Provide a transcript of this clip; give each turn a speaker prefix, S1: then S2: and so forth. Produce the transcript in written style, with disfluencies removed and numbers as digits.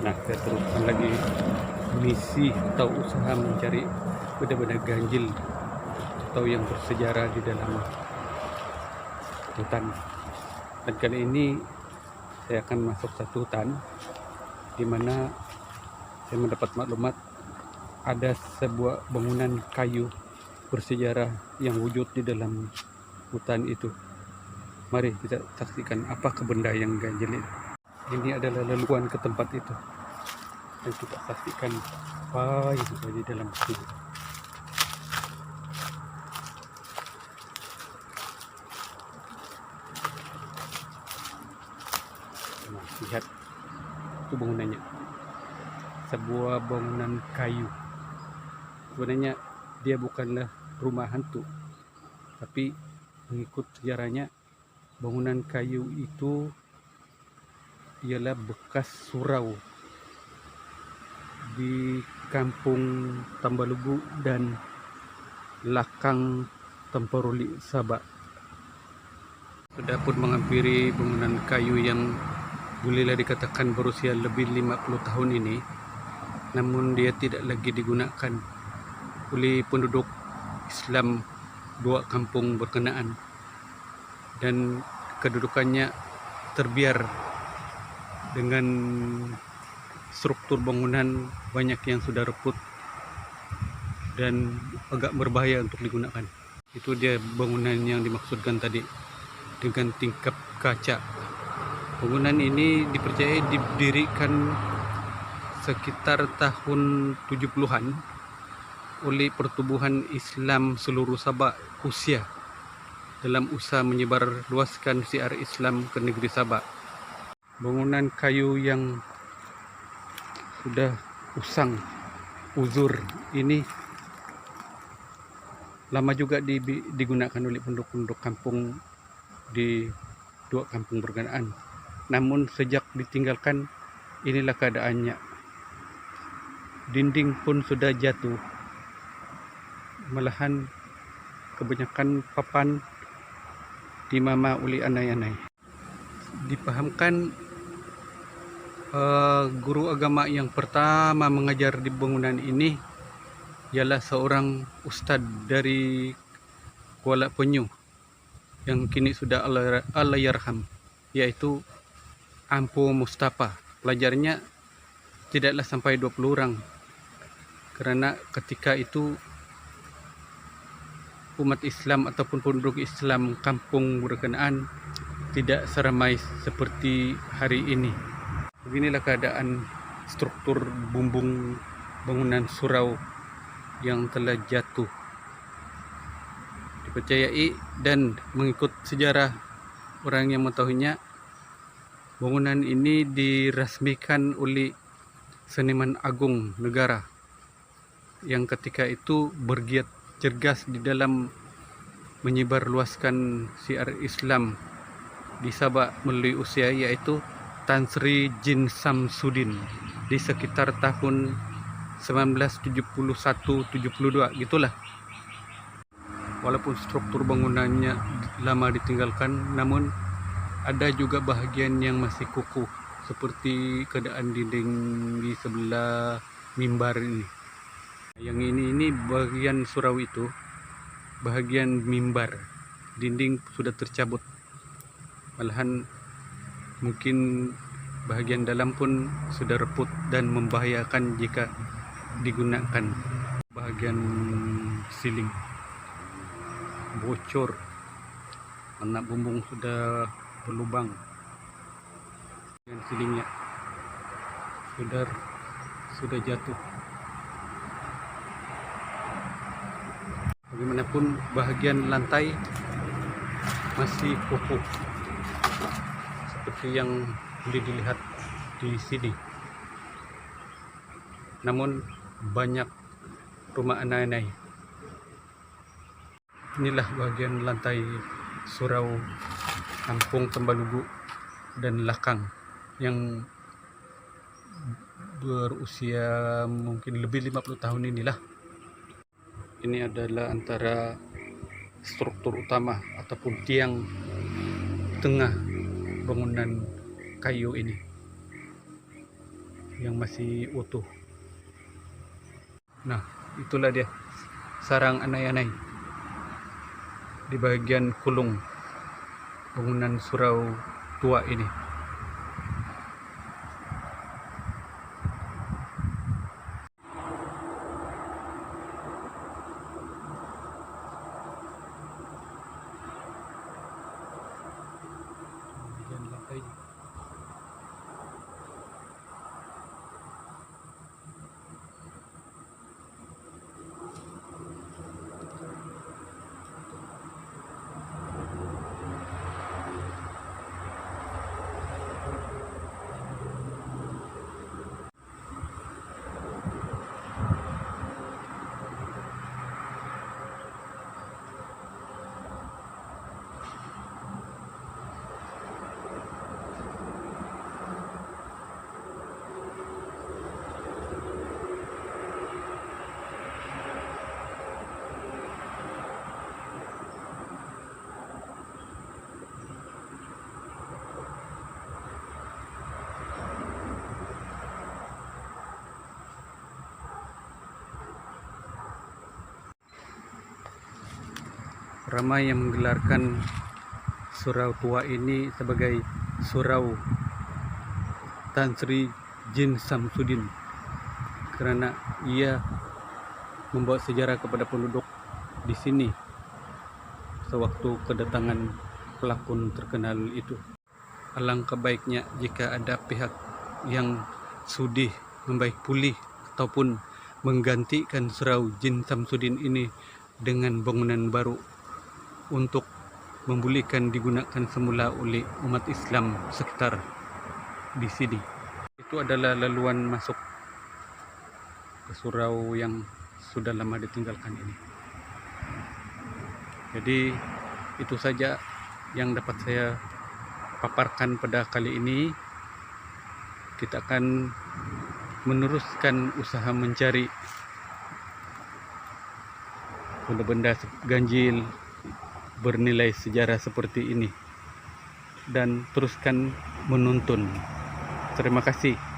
S1: Nah, saya teruskan lagi misi atau usaha mencari benda-benda ganjil atau yang bersejarah di dalam hutan. Dan kali ini saya akan masuk satu hutan di mana saya mendapat maklumat ada sebuah bangunan kayu bersejarah yang wujud di dalam hutan itu. Mari kita saksikan apakah benda yang ganjil ini. Ini adalah leluhur ke tempat itu. Dan kita saksikan apa yang ada di dalam sini. Nah, lihat itu bangunannya. Sebuah bangunan kayu. Sebenarnya dia bukanlah rumah hantu, tapi mengikut sejarahnya bangunan kayu itu ialah bekas surau di kampung Tambalugu dan Lakang Temporuli Sabak. Sudah pun menghampiri bangunan kayu yang bolehlah dikatakan berusia lebih 50 tahun ini, namun dia tidak lagi digunakan oleh penduduk Islam dua kampung berkenaan, dan kedudukannya terbiar dengan struktur bangunan banyak yang sudah reput dan agak berbahaya untuk digunakan. Itu dia bangunan yang dimaksudkan tadi dengan tingkap kaca. Bangunan ini dipercayai didirikan sekitar tahun 70-an oleh pertubuhan Islam seluruh Sabak Usia dalam usaha menyebar luaskan syiar Islam ke negeri Sabak. Bangunan kayu yang sudah usang, uzur ini lama juga digunakan oleh penduduk-penduduk kampung di dua kampung berkenaan. Namun sejak ditinggalkan, inilah keadaannya. Dinding pun sudah jatuh. Malahan kebanyakan papan dimama oleh anai-anai. Dipahamkan guru agama yang pertama mengajar di bangunan ini ialah seorang ustadz dari Kuala Penyu yang kini sudah Allahyarham, yaitu Ampu Mustafa. Pelajarnya tidaklah sampai 20 orang, karena ketika itu umat Islam ataupun penduduk Islam kampung berkenaan tidak seramai seperti hari ini. Beginilah keadaan struktur bumbung bangunan surau yang telah jatuh. Dipercayai dan mengikut sejarah orang yang mengetahuinya, bangunan ini dirasmikan oleh seniman agung negara yang ketika itu bergiat cergas di dalam menyebarluaskan syiar Islam di Sabak melalui usia, yaitu Tan Sri Jin Samsudin di sekitar tahun 1971-72 gitulah. Walaupun struktur bangunannya lama ditinggalkan, namun ada juga bahagian yang masih kukuh, seperti keadaan dinding di sebelah mimbar ini. Yang ini bagian surau itu, bagian mimbar, dinding sudah tercabut. Malahan mungkin bahagian dalam pun sudah reput dan membahayakan jika digunakan. Bahagian siling bocor, anak bumbung sudah berlubang, dan silingnya sudah jatuh. Bagaimanapun bahagian lantai masih kokoh seperti yang boleh dilihat di sini. Namun banyak rumah anai-anai. Inilah bagian lantai surau kampung Tambalugu dan Lakang yang berusia mungkin lebih 50 tahun inilah. Ini adalah antara struktur utama ataupun tiang tengah bangunan kayu ini. yang masih utuh. Nah, itulah dia sarang anai-anai di bagian kulung bangunan surau tua ini. Bagian lantai. Ramai yang menggelarkan surau tua ini sebagai surau Tan Sri Jin Samsudin karena ia membawa sejarah kepada penduduk di sini sewaktu kedatangan pelakon terkenal itu. Alangkah baiknya jika ada pihak yang sudi membaik pulih ataupun menggantikan surau Jin Samsudin ini dengan bangunan baru untuk membolehkan digunakan semula oleh umat Islam sekitar di sini. Itu adalah laluan masuk ke surau yang sudah lama ditinggalkan ini. Jadi itu saja yang dapat saya paparkan pada kali ini. Kita akan meneruskan usaha mencari benda-benda ganjil bernilai sejarah seperti ini dan teruskan menonton. Terima kasih.